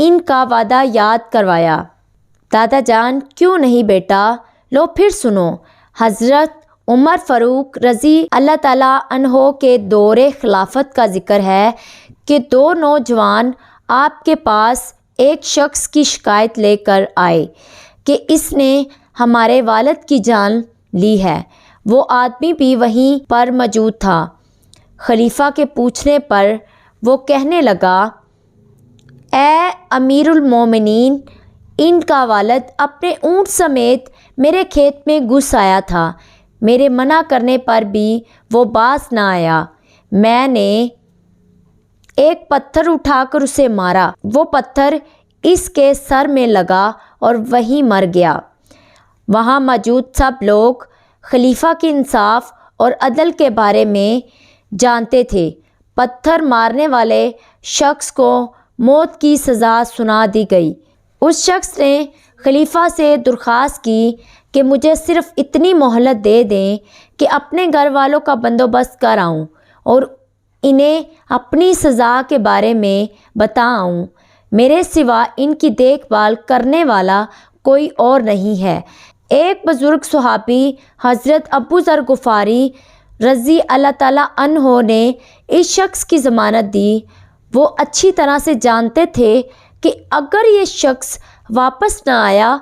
ان کا وعدہ یاد کروایا۔ دادا جان کیوں نہیں بیٹا، لو پھر سنو۔ حضرت عمر فاروق رضی اللہ تعالیٰ عنہ کے دور خلافت کا ذکر ہے کہ 2 نوجوان آپ کے پاس ایک شخص کی شکایت لے کر آئے کہ اس نے ہمارے والد کی جان لی ہے۔ وہ آدمی بھی وہیں پر موجود تھا۔ خلیفہ کے پوچھنے پر وہ کہنے لگا، اے امیر المومنین، ان کا والد اپنے اونٹ سمیت میرے کھیت میں گھس آیا تھا۔ میرے منع کرنے پر بھی وہ باز نہ آیا۔ میں نے ایک پتھر اٹھا کر اسے مارا۔ وہ پتھر اس کے سر میں لگا اور وہیں مر گیا۔ وہاں موجود سب لوگ خلیفہ کی انصاف اور عدل کے بارے میں جانتے تھے۔ پتھر مارنے والے شخص کو موت کی سزا سنا دی گئی۔ اس شخص نے خلیفہ سے درخواست کی کہ مجھے صرف اتنی مہلت دے دیں کہ اپنے گھر والوں کا بندوبست کر آؤں اور انہیں اپنی سزا کے بارے میں بتاؤں۔ میرے سوا ان کی دیکھ بھال کرنے والا کوئی اور نہیں ہے۔ ایک بزرگ صحابی حضرت ابو ذر غفاری رضی اللہ تعالیٰ عنہ نے اس شخص کی ضمانت دی۔ وہ اچھی طرح سے جانتے تھے کہ اگر یہ شخص واپس نہ آیا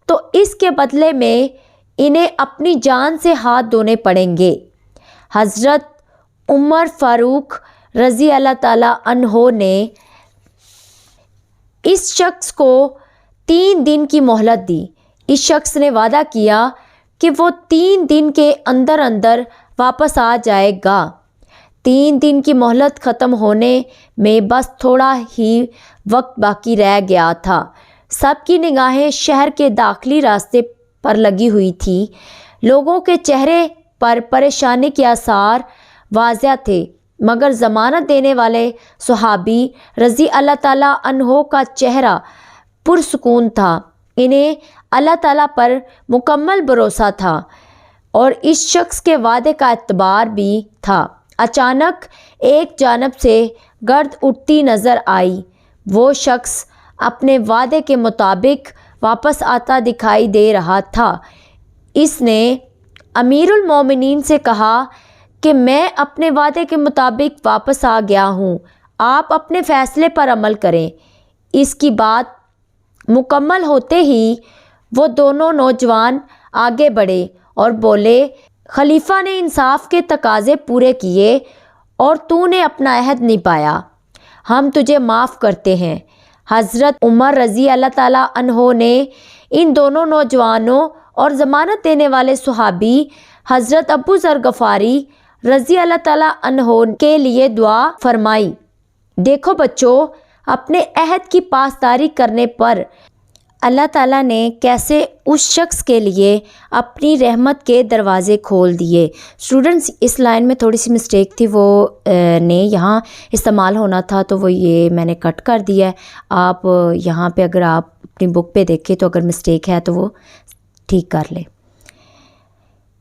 تو اس کے بدلے میں انہیں اپنی جان سے ہاتھ دھونے پڑیں گے۔ حضرت عمر فاروق رضی اللہ تعالیٰ عنہ نے اس شخص کو 3 دن کی مہلت دی۔ اس شخص نے وعدہ کیا کہ وہ 3 دن کے اندر اندر واپس آ جائے گا۔ 3 دن کی مہلت ختم ہونے میں بس تھوڑا ہی وقت باقی رہ گیا تھا۔ سب کی نگاہیں شہر کے داخلی راستے پر لگی ہوئی تھی۔ لوگوں کے چہرے پر پریشانی کے آثار واضح تھے، مگر ضمانت دینے والے صحابی رضی اللہ تعالیٰ عنہ کا چہرہ پرسکون تھا۔ انہیں اللہ تعالیٰ پر مکمل بھروسہ تھا اور اس شخص کے وعدے کا اعتبار بھی تھا۔ اچانک ایک جانب سے گرد اٹھتی نظر آئی۔ وہ شخص اپنے وعدے کے مطابق واپس آتا دکھائی دے رہا تھا۔ اس نے امیر المومنین سے کہا کہ میں اپنے وعدے کے مطابق واپس آ گیا ہوں، آپ اپنے فیصلے پر عمل کریں۔ اس کی بات مکمل ہوتے ہی وہ دونوں نوجوان آگے بڑھے اور بولے، خلیفہ نے انصاف کے تقاضے پورے کیے اور تو نے اپنا عہد نبھایا، ہم تجھے معاف کرتے ہیں۔ حضرت عمر رضی اللہ تعالیٰ عنہ نے ان دونوں نوجوانوں اور ضمانت دینے والے صحابی حضرت ابو ذر غفاری رضی اللہ تعالیٰ عنہ کے لیے دعا فرمائی۔ دیکھو بچوں، اپنے عہد کی پاسداری کرنے پر اللہ تعالیٰ نے کیسے اس شخص کے لیے اپنی رحمت کے دروازے کھول دیے۔ اسٹوڈنٹس، اس لائن میں تھوڑی سی مسٹیک تھی، وہ نے یہاں استعمال ہونا تھا تو وہ یہ میں نے کٹ کر دیا ہے۔ آپ یہاں پہ اگر آپ اپنی بک پہ دیکھیں تو اگر مسٹیک ہے تو وہ ٹھیک کر لیں۔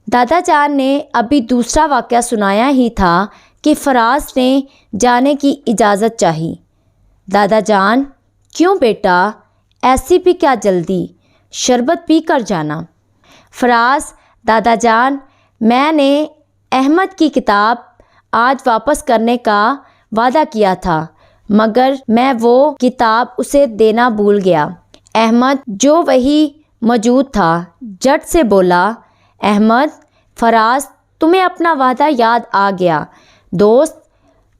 دادا جان نے ابھی دوسرا واقعہ سنایا ہی تھا کہ فراز نے جانے کی اجازت چاہی۔ دادا جان، کیوں بیٹا، ایسی بھی کیا جلدی، شربت پی کر جانا۔ فراز، دادا جان، میں نے احمد کی کتاب آج واپس کرنے کا وعدہ کیا تھا، مگر میں وہ کتاب اسے دینا بھول گیا۔ احمد، جو وہی موجود تھا، جھٹ سے بولا، احمد، فراز، تمہیں اپنا وعدہ یاد آ گیا۔ دوست،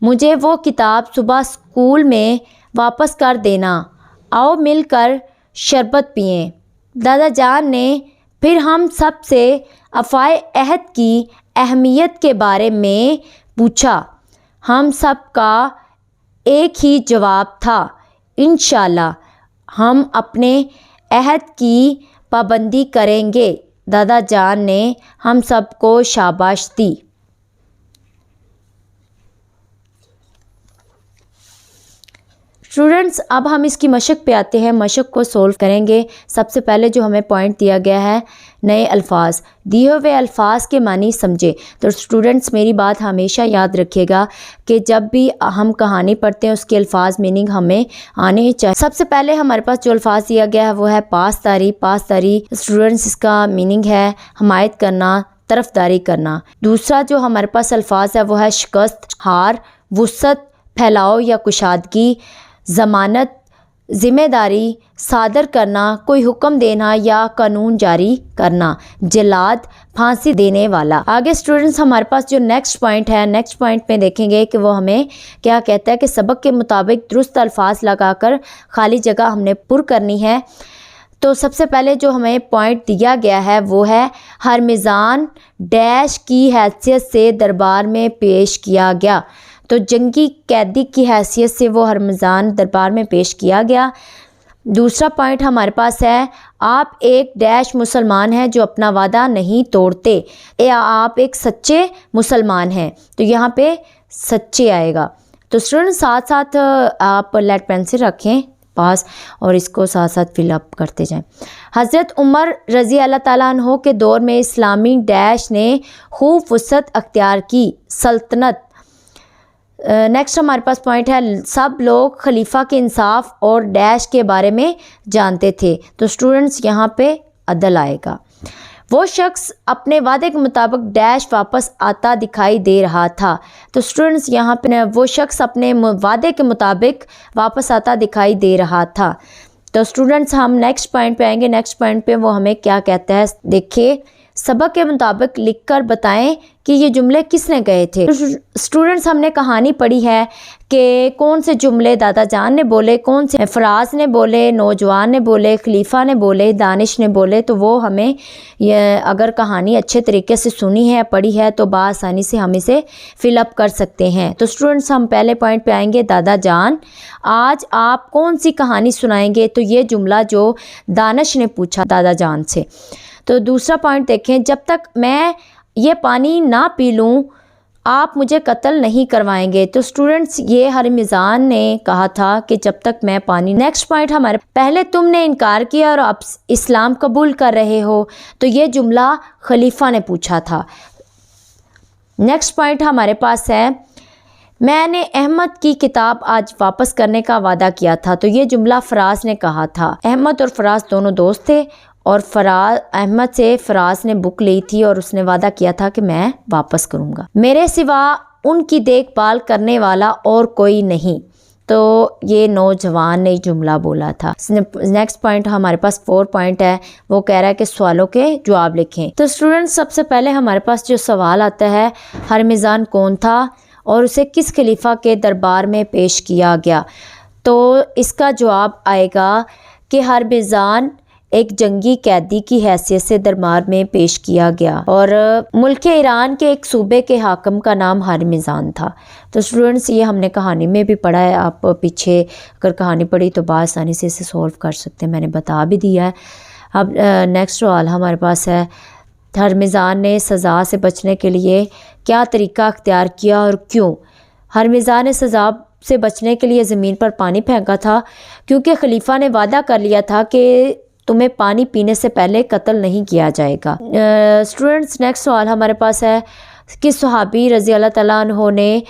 مجھے وہ کتاب صبح اسکول میں واپس کر دینا، آؤ مل کر شربت پئیں۔ دادا جان نے پھر ہم سب سے وفائے عہد کی اہمیت کے بارے میں پوچھا۔ ہم سب کا ایک ہی جواب تھا، انشاءاللہ ہم اپنے عہد کی پابندی کریں گے۔ دادا جان نے ہم سب کو شاباش دی۔ اسٹوڈنٹس اب ہم اس کی مشق پہ آتے ہیں، مشق کو سولو کریں گے۔ سب سے پہلے جو ہمیں پوائنٹ دیا گیا ہے نئے الفاظ، دیے ہوئے الفاظ کے معنی سمجھے۔ تو اسٹوڈنٹس میری بات ہمیشہ یاد رکھیے گا کہ جب بھی ہم کہانی پڑھتے ہیں اس کے الفاظ میننگ ہمیں آنے چاہیے۔ سب سے پہلے ہمارے پاس جو الفاظ دیا گیا ہے وہ ہے پاسداری۔ پاسداری اسٹوڈنٹس اس کا میننگ ہے حمایت کرنا، طرفداری کرنا۔ دوسرا جو ہمارے پاس الفاظ ہے وہ ہے شکست، ہار، وسعت، پھیلاؤ یا کشادگی، ضمانت، ذمہ داری، صادر کرنا، کوئی حکم دینا یا قانون جاری کرنا، جلاد، پھانسی دینے والا۔ آگے اسٹوڈنٹس ہمارے پاس جو نیکسٹ پوائنٹ ہے، نیکسٹ پوائنٹ میں دیکھیں گے کہ وہ ہمیں کیا کہتا ہے کہ سبق کے مطابق درست الفاظ لگا کر خالی جگہ ہم نے پر کرنی ہے۔ تو سب سے پہلے جو ہمیں پوائنٹ دیا گیا ہے وہ ہے ہرمزان ڈیش کی حیثیت سے دربار میں پیش کیا گیا۔ تو جنگی قیدی کی حیثیت سے وہ ہرمزان دربار میں پیش کیا گیا۔ دوسرا پوائنٹ ہمارے پاس ہے آپ ایک ڈیش مسلمان ہیں جو اپنا وعدہ نہیں توڑتے، آپ ایک سچے مسلمان ہیں، تو یہاں پہ سچے آئے گا۔ تو اسٹوڈنٹ ساتھ ساتھ آپ لیڈ پینسل رکھیں پاس اور اس کو ساتھ ساتھ فل اپ کرتے جائیں۔ حضرت عمر رضی اللہ تعالیٰ عنہ کے دور میں اسلامی ڈیش نے خوب وسعت اختیار کی سلطنت۔ نیکسٹ ہمارے پاس پوائنٹ ہے سب لوگ خلیفہ کے انصاف اور ڈیش کے بارے میں جانتے تھے۔ تو اسٹوڈنٹس یہاں پہ عدل آئے گا۔ وہ شخص اپنے وعدے کے مطابق ڈیش واپس آتا دکھائی دے رہا تھا۔ تو اسٹوڈنٹس یہاں پہ وہ شخص اپنے وعدے کے مطابق واپس آتا دکھائی دے رہا تھا۔ تو اسٹوڈنٹس ہم نیکسٹ پوائنٹ پہ آئیں گے۔ نیکسٹ پوائنٹ پہ وہ ہمیں کیا کہتا ہے دیکھیے، سبق کے مطابق لکھ کر بتائیں کہ یہ جملے کس نے کہے تھے۔ اسٹوڈنٹس ہم نے کہانی پڑھی ہے کہ کون سے جملے دادا جان نے بولے، کون سے فراز نے بولے، نوجوان نے بولے، خلیفہ نے بولے، دانش نے بولے۔ تو وہ ہمیں اگر کہانی اچھے طریقے سے سنی ہے، پڑھی ہے تو بآسانی سے ہم اسے فل اپ کر سکتے ہیں۔ تو اسٹوڈنٹس ہم پہلے پوائنٹ پہ آئیں گے، دادا جان آج آپ کون سی کہانی سنائیں گے؟ تو یہ جملہ جو دانش نے پوچھا دادا جان سے۔ تو دوسرا پوائنٹ دیکھیں، جب تک میں یہ پانی نہ پی لوں آپ مجھے قتل نہیں کروائیں گے۔ تو اسٹوڈنٹس یہ ہرمزان نے کہا تھا کہ جب تک میں پانی۔ نیکسٹ پوائنٹ ہمارے پہلے تم نے انکار کیا اور اب اسلام قبول کر رہے ہو۔ تو یہ جملہ خلیفہ نے پوچھا تھا۔ نیکسٹ پوائنٹ ہمارے پاس ہے میں نے احمد کی کتاب آج واپس کرنے کا وعدہ کیا تھا۔ تو یہ جملہ فراز نے کہا تھا۔ احمد اور فراز دونوں دوست تھے اور احمد سے فراز نے بک لی تھی اور اس نے وعدہ کیا تھا کہ میں واپس کروں گا، میرے سوا ان کی دیکھ بھال کرنے والا اور کوئی نہیں۔ تو یہ نوجوان نے جملہ بولا تھا۔ نیکسٹ پوائنٹ ہمارے پاس 4 پوائنٹ ہے، وہ کہہ رہا ہے کہ سوالوں کے جواب لکھیں۔ تو اسٹوڈنٹ سب سے پہلے ہمارے پاس جو سوال آتا ہے ہرمزان کون تھا اور اسے کس خلیفہ کے دربار میں پیش کیا گیا؟ تو اس کا جواب آئے گا کہ ہرمزان ایک جنگی قیدی کی حیثیت سے دربار میں پیش کیا گیا اور ملک ایران کے ایک صوبے کے حاکم کا نام ہرمزان تھا۔ تو اسٹوڈنٹس یہ ہم نے کہانی میں بھی پڑھا ہے، آپ پیچھے اگر کہانی پڑھی تو بآسانی سے اسے سولو کر سکتے ہیں، میں نے بتا بھی دیا ہے۔ اب نیکسٹ سوال ہمارے پاس ہے ہرمزان نے سزا سے بچنے کے لیے کیا طریقہ اختیار کیا اور کیوں؟ ہرمزان نے سزا سے بچنے کے لیے زمین پر پانی پھینکا تھا کیونکہ خلیفہ نے وعدہ کر لیا تھا کہ تمہیں پانی پینے سے پہلے قتل نہیں کیا جائے گا۔ اسٹوڈنٹس نیکسٹ سوال ہمارے پاس ہے کہ صحابی رضی اللہ تعالیٰ عنہ نے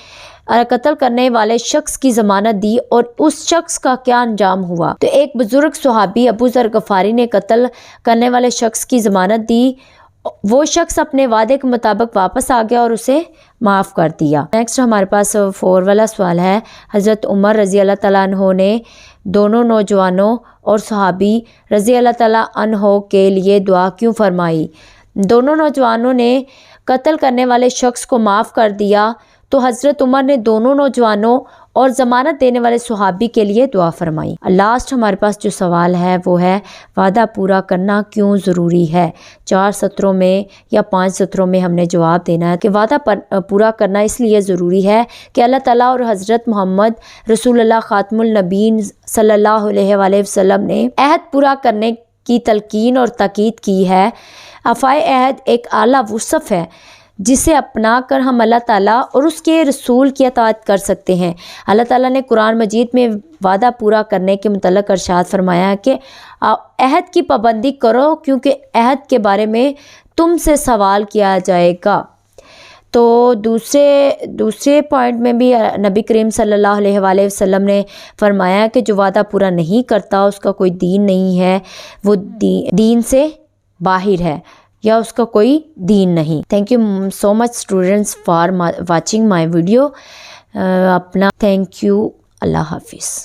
قتل کرنے والے شخص کی ضمانت دی اور اس شخص کا کیا انجام ہوا؟ تو ایک بزرگ صحابی ابو ذر غفاری نے قتل کرنے والے شخص کی ضمانت دی، وہ شخص اپنے وعدے کے مطابق واپس آ گیا اور اسے معاف کر دیا۔ نیکسٹ ہمارے پاس 4 والا سوال ہے حضرت عمر رضی اللہ تعالیٰ عنہ نے دونوں نوجوانوں اور صحابی رضی اللہ تعالیٰ عنہ کے لیے دعا کیوں فرمائی؟ دونوں نوجوانوں نے قتل کرنے والے شخص کو معاف کر دیا تو حضرت عمر نے دونوں نوجوانوں اور ضمانت دینے والے صحابی کے لیے دعا فرمائی۔ لاسٹ ہمارے پاس جو سوال ہے وہ ہے وعدہ پورا کرنا کیوں ضروری ہے؟ 4 سطروں میں یا 5 سطروں میں ہم نے جواب دینا ہے کہ وعدہ پورا کرنا اس لیے ضروری ہے کہ اللہ تعالیٰ اور حضرت محمد رسول اللہ خاتم النبیین صلی اللہ علیہ وآلہ وسلم نے عہد پورا کرنے کی تلقین اور تاکید کی ہے۔ وفائے عہد ایک اعلیٰ وصف ہے جسے اپنا کر ہم اللہ تعالیٰ اور اس کے رسول کی اطاعت کر سکتے ہیں۔ اللہ تعالیٰ نے قرآن مجید میں وعدہ پورا کرنے کے متعلق ارشاد فرمایا ہے کہ عہد کی پابندی کرو کیونکہ عہد کے بارے میں تم سے سوال کیا جائے گا۔ تو دوسرے پوائنٹ میں بھی نبی کریم صلی اللہ علیہ وآلہ وسلم نے فرمایا کہ جو وعدہ پورا نہیں کرتا اس کا کوئی دین نہیں ہے، وہ دین سے باہر ہے یا اس کا کوئی دین نہیں۔ Thank you so much students for watching my video. اپنا تھینک یو، اللہ حافظ۔